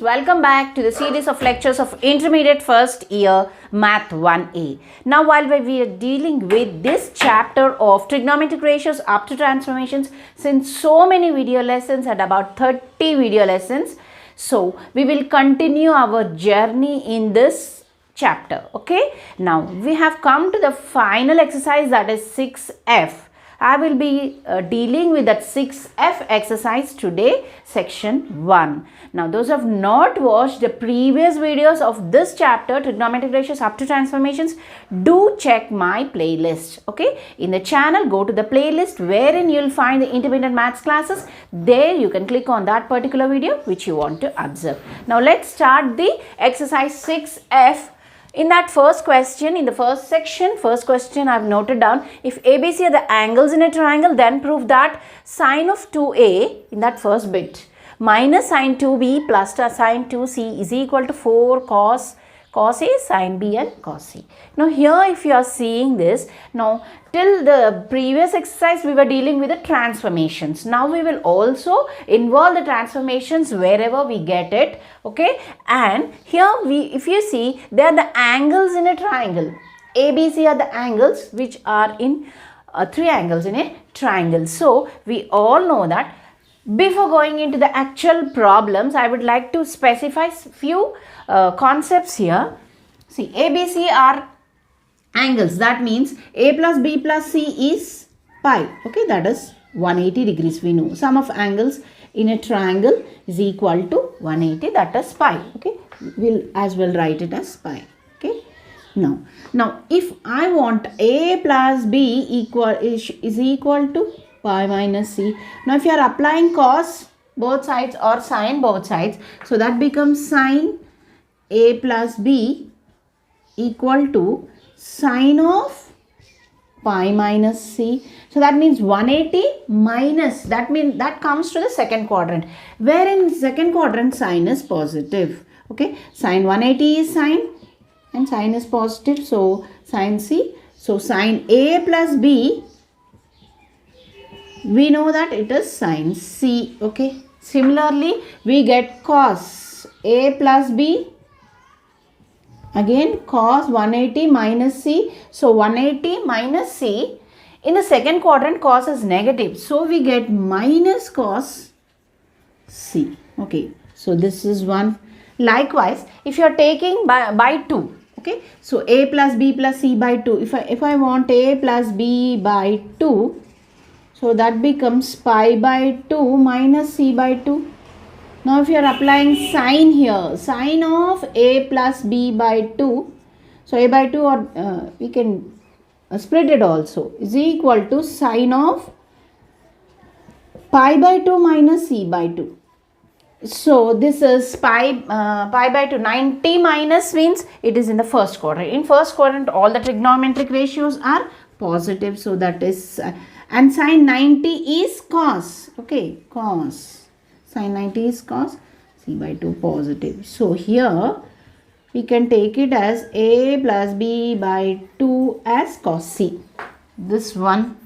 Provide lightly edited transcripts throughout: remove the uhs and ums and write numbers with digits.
welcome back to the series of lectures of Intermediate First Year Math 1A. Now while we are dealing with this chapter of trigonometric ratios up to transformations, since so many video lessons and about 30 video lessons, so we will continue our journey in this chapter. Okay, now we have come to the final exercise, that is 6F. I will be dealing with that 6F exercise today, section 1. Now, those who have not watched the previous videos of this chapter, trigonometric ratios up to transformations, do check my playlist. Okay, in the channel, go to the playlist wherein you will find the intermediate maths classes. There you can click on that particular video which you want to observe. Now, let's start the exercise 6F. In that first question, in the first section, first question I have noted down, if ABC are the angles in a triangle, then prove that sine of 2A in that first bit minus sine 2B plus sine 2C is equal to 4 cos A, sine B and cos C. Now here if you are seeing this, now till the previous exercise we were dealing with the transformations. Now we will also involve the transformations wherever we get it. Okay, and here if you see, they are the angles in a triangle. ABC are the angles which are in three angles in a triangle. So we all know that. Before going into the actual problems, I would like to specify few concepts here. See, ABC are angles. That means A plus B plus C is pi. Okay, that is 180 degrees. We know sum of angles in a triangle is equal to 180. That is pi. Okay, we'll as well write it as pi. Okay. Now if I want A plus B is equal to pi minus C. Now if you are applying cos both sides or sine both sides, so that becomes sine A plus B equal to sine of pi minus C. So that means 180 minus, that means that comes to the second quadrant, where in second quadrant sine is positive. Okay, sine 180 is sine and sine is positive, so sine C. So sine A plus B, we know that it is sine C. Okay, similarly we get cos A plus B, again cos 180 minus C. So 180 minus C, in the second quadrant cos is negative, so we get minus cos C. Okay, so this is one. Likewise, if you are taking by 2, okay, so A plus B plus C by 2, if I want A plus B by 2, so that becomes pi by 2 minus C by 2. Now if you are applying sine here, sine of A plus B by 2, so A by 2, or we can split it also, is equal to sine of pi by 2 minus C by 2. So this is pi by 2. 90 minus means it is in the first quadrant. In first quadrant all the trigonometric ratios are positive, so that is and sine 90 is cos. Okay, cos. Sine 90 is cos. C by 2 positive. So here we can take it as A plus B by 2 as cos C. This one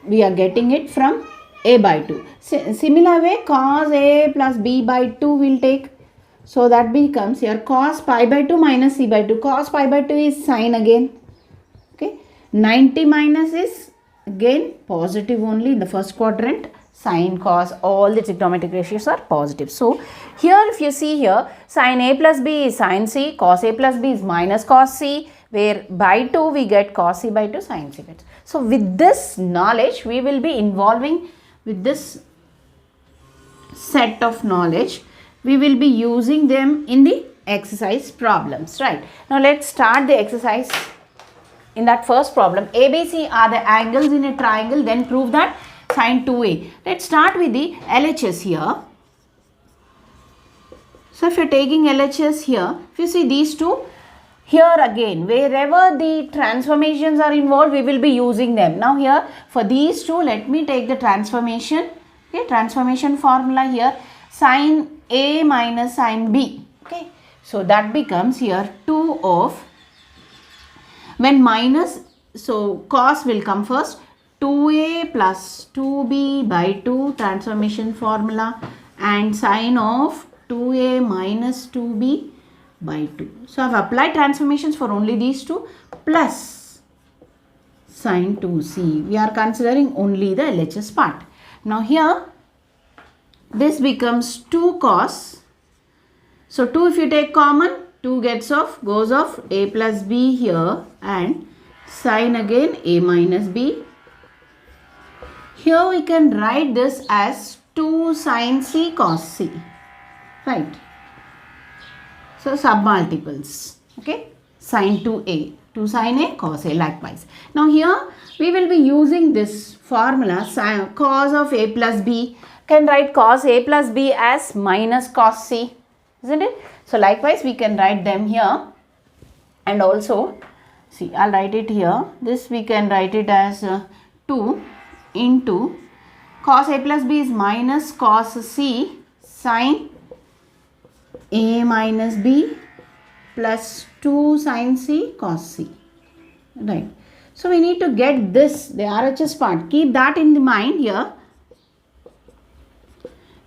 we are getting it from A by 2. Similar way, cos A plus B by 2 will take. So that becomes here cos pi by 2 minus C by 2. Cos pi by 2 is sine again. Okay. 90 minus is again positive only in the first quadrant. Sine, cos, all the trigonometric ratios are positive. So here if you see here, sine A plus B is sine C, cos A plus B is minus cos C, where by 2 we get cos C by 2 sine C by 2. So with this knowledge we will be involving, with this set of knowledge we will be using them in the exercise problems, right? Now let's start the exercise. In that first problem, ABC are the angles in a triangle, then prove that sine 2A. Let's start with the LHS here. So if you are taking LHS here, if you see these two, here again wherever the transformations are involved we will be using them. Now here for these two, let me take the transformation. Okay, transformation formula here, sine A minus sine B. Okay, so that becomes here 2 of, when minus, so cos will come first, 2a plus 2b by 2 transformation formula and sine of 2a minus 2b by 2. So I have applied transformations for only these two plus sine 2c. We are considering only the LHS part. Now here this becomes 2 cos. So 2 if you take common, 2 goes off, a plus b here and sine again a minus b. Here we can write this as 2 sine c cos c, right? So submultiples, okay? Sine 2a, 2 sine a cos a likewise. Now here we will be using this formula sine cos of a plus b. Can write cos a plus b as minus cos c, isn't it? So likewise we can write them here, and also see, I'll write it here. This we can write it as 2 into cos a plus b is minus cos c sine a minus b plus 2 sine c cos c, right? So we need to get this, the RHS part. Keep that in the mind here.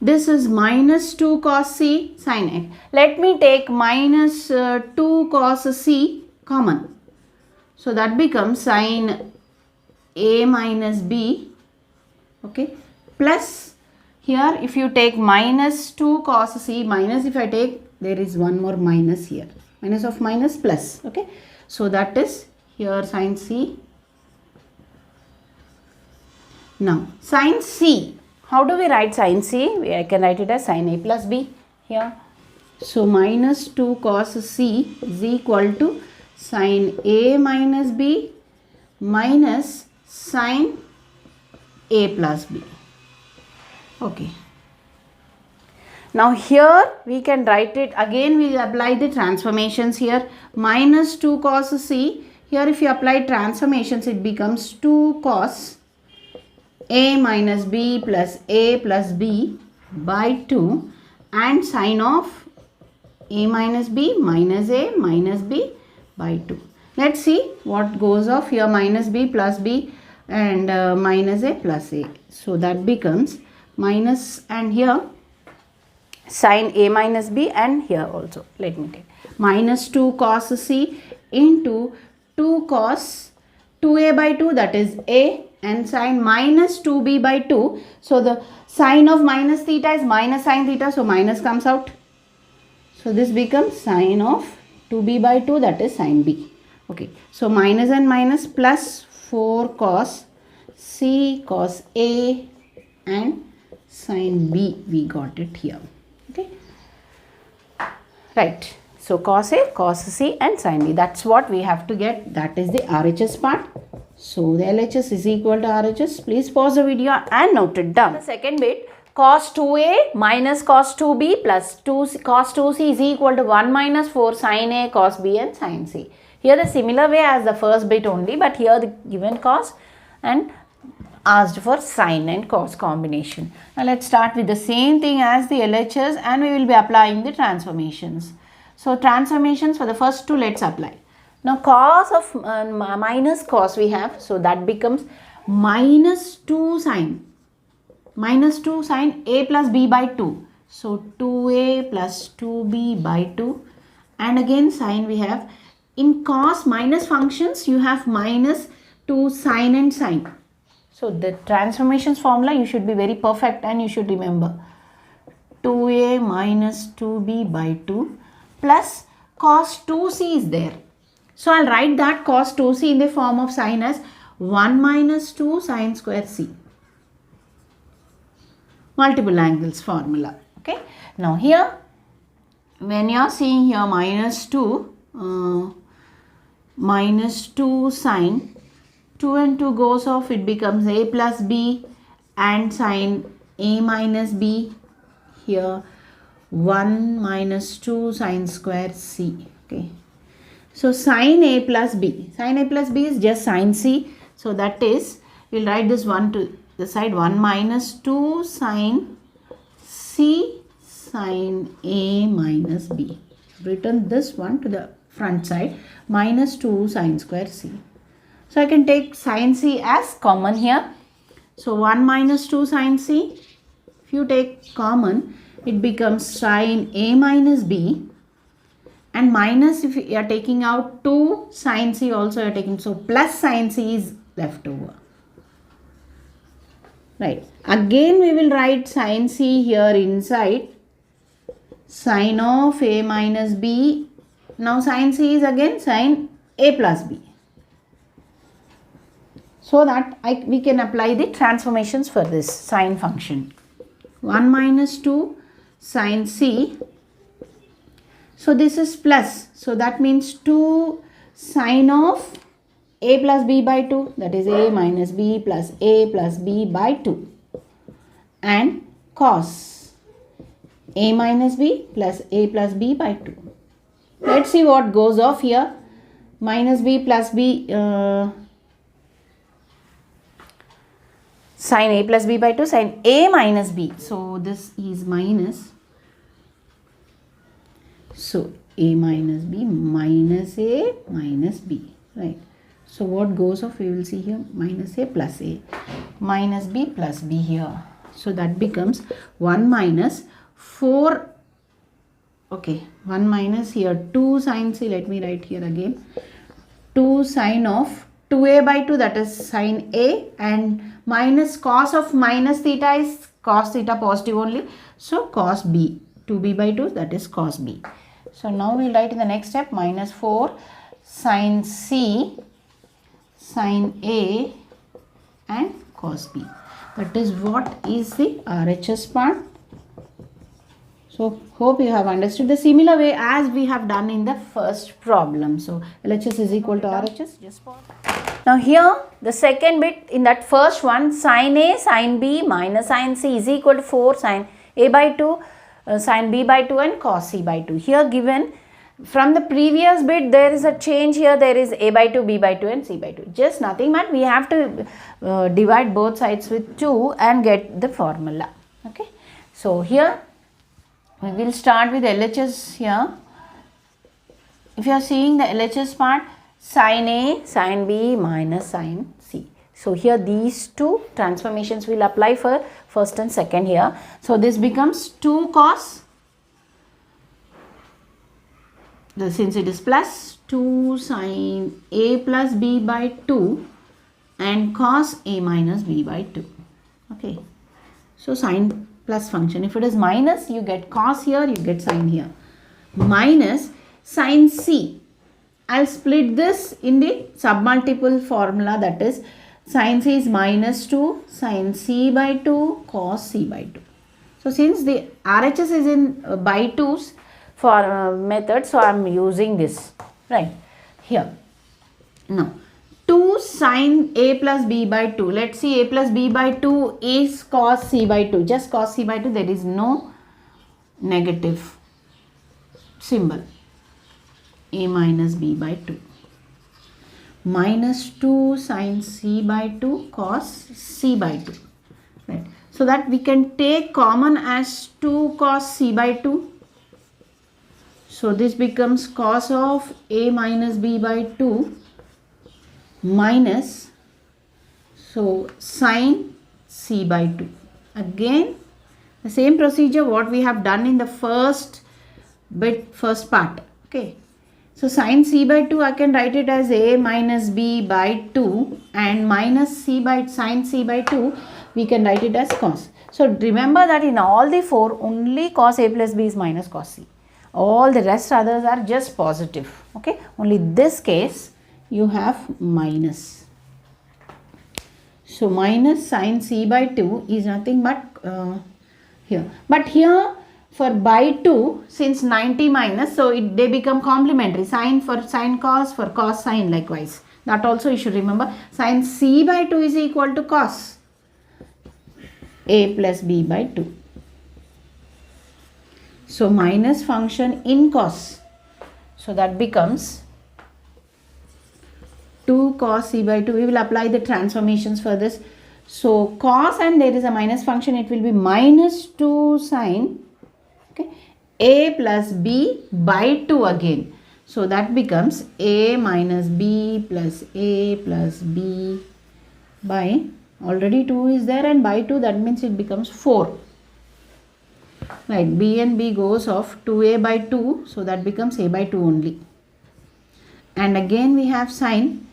This is minus 2 cos c sine a. Let me take minus 2 cos c common. So that becomes sine a minus b, okay, plus here if you take minus 2 cos c minus, if I take, there is one more minus here, minus of minus plus, okay. So that is here sine c. Now sine c, how do we write sine c? I can write it as sine a plus b here. So minus 2 cos c is equal to sine a minus b minus sine a plus b, okay. Now here we can write it again, we apply the transformations here. Minus 2 cos c, here if you apply transformations it becomes 2 cos a minus b plus a plus b by 2 and sine of a minus b minus a minus b by 2. Let's see what goes off here, minus b plus b and minus a plus a. So that becomes minus, and here sine a minus b, and here also let me take minus 2 cos c into 2 cos 2a by 2, that is a, and sine minus 2b by 2. So the sine of minus theta is minus sine theta, so minus comes out. So this becomes sine of 2b by 2, that is sine b. Okay, so minus and minus plus 4 cos c cos a and sine b, we got it here, okay, right. So cos a, cos c and sine b, that's what we have to get, that is the RHS part. So the LHS is equal to RHS. Please pause the video and note it down. The second bit, cos 2a minus cos 2b plus 2 cos 2c is equal to 1 minus 4 sine a cos b and sine c. Here the similar way as the first bit only, but here the given cos and asked for sine and cos combination. Now let's start with the same thing as the LHS and we will be applying the transformations. So transformations for the first two, let's apply. Now cos of minus cos we have, so that becomes minus 2 sine a plus b by 2. So 2a plus 2b by 2, and again sine we have. In cos minus functions you have minus 2 sine and sine. So the transformations formula you should be very perfect and you should remember 2a minus 2b by 2 plus cos 2c is there. So I'll write that cos 2c in the form of sine as 1 minus 2 sine square c. Multiple angles formula, okay. Now here when you are seeing here minus 2 sine, 2 and 2 goes off, it becomes a plus b and sine a minus b, here 1 minus 2 sine square c, okay. So sine a plus b is just sine c, so that is, we'll write this one to the side, 1 minus 2 sine c sine a minus b. Written this one to the front side, minus 2 sine square c. So I can take sin c as common here. So 1 minus 2 sin c. If you take common, it becomes sin a minus b. And minus, if you are taking out 2 sin c also you are taking. So plus sin c is left over. Right. Again we will write sin c here inside. Sin of a minus b. Now sin c is again sin a plus b. So that we can apply the transformations for this sine function. 1 minus 2 sin c. So this is plus. So that means 2 sine of a plus b by 2. That is a minus b plus a plus b by 2. And cos a minus b plus a plus b by 2. Let's see what goes off here. Minus b plus b, sin a plus b by 2, sin a minus b. So this is minus. So a minus b minus a minus b. Right. So what goes off, we will see here, minus a plus a minus b plus b here. So that becomes 1 minus 4. Okay, 1 minus here 2 sin c. Let me write here again. 2 sine of 2a by 2, that is sin a, and minus cos of minus theta is cos theta positive only. So cos b, 2b by 2, that is cos b. So now we will write in the next step minus 4 sin c sin a and cos b. That is what is the RHS part. So hope you have understood the similar way as we have done in the first problem. So LHS is equal to RHS. Just pause. Now here the second bit in that first one, sin A sin B minus sin C is equal to 4 sin A by 2 sin B by 2 and cos C by 2. Here given from the previous bit there is a change here, there is A by 2, B by 2 and C by 2. Just nothing but we have to divide both sides with 2 and get the formula. Okay. So here we will start with LHS here. If you are seeing the LHS part, sin A, sin B minus sin C. So here these two transformations will apply for first and second here. So this becomes 2 cos, since it is plus, 2 sin A plus B by 2 and cos A minus B by 2. Okay. So sin plus function. If it is minus, you get cos here, you get sin here. Minus sin C. I'll split this in the submultiple formula, that is sin C is minus 2 sin C by 2 cos C by 2. So since the RHS is in by 2's for method, so I am using this right here. Now 2 sin A plus B by 2. Let's see, A plus B by 2 is cos C by 2. Just cos C by 2. There is no negative symbol. A minus B by 2. Minus 2 sin C by 2 cos C by 2. Right. So that we can take common as 2 cos C by 2. So this becomes cos of A minus B by 2 minus, so sin C by 2. Again the same procedure what we have done in the first part. Okay. So sin C by 2 I can write it as A minus B by 2 and minus C by sin C by 2 we can write it as cos. So remember that in all the four only cos A plus B is minus cos C. All the rest others are just positive. Okay. Only this case you have minus. So minus sin C by 2 is nothing but here. But here for by 2, since 90 minus, so they become complementary. Sin for sin cos, for cos sin likewise. That also you should remember. Sin C by 2 is equal to cos A plus B by 2. So minus function in cos. So that becomes 2 cos C by 2. We will apply the transformations for this. So cos and there is a minus function. It will be minus 2 sin, okay, A plus B by 2 again. So that becomes a minus b plus a plus b by, already 2 is there, and by 2, that means it becomes 4. Right, b and b goes of 2a by 2, so that becomes a by 2 only. And again we have sign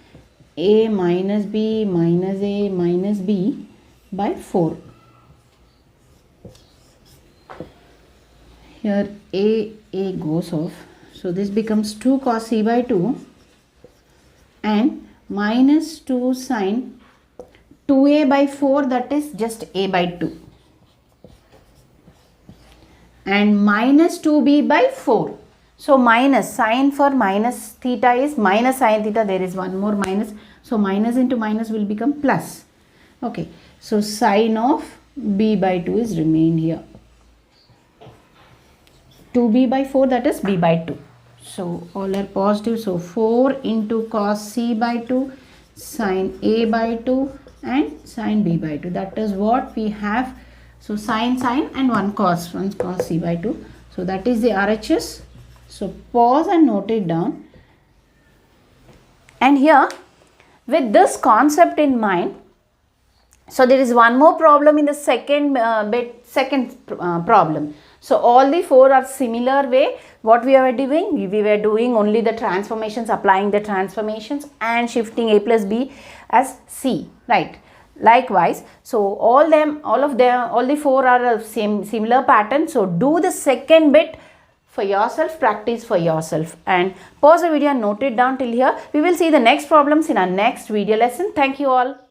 a minus b minus a minus b by 4. Here a goes off, so this becomes 2 cos c by 2 and minus 2 sine 2a by 4, that is just a by 2, and minus 2b by 4. So minus, sign for minus theta is minus sine theta, there is one more minus, so minus into minus will become plus. Okay, so sine of b by 2 is remained here. 2b by 4, that is b by 2. So all are positive, so 4 into cos c by 2 sine a by 2 and sine b by 2, that is what we have. So sine and one cos c by 2, so that is the RHS. So pause and note it down. And here with this concept in mind, so there is one more problem in the second problem. So all the 4 are similar way. What we were doing? We were doing only the transformations, applying the transformations and shifting a plus b as c, right? Likewise, so all the 4 are of similar pattern. So do the second bit for yourself, practice for yourself, and pause the video and note it down till here. We will see the next problems in our next video lesson. Thank you all.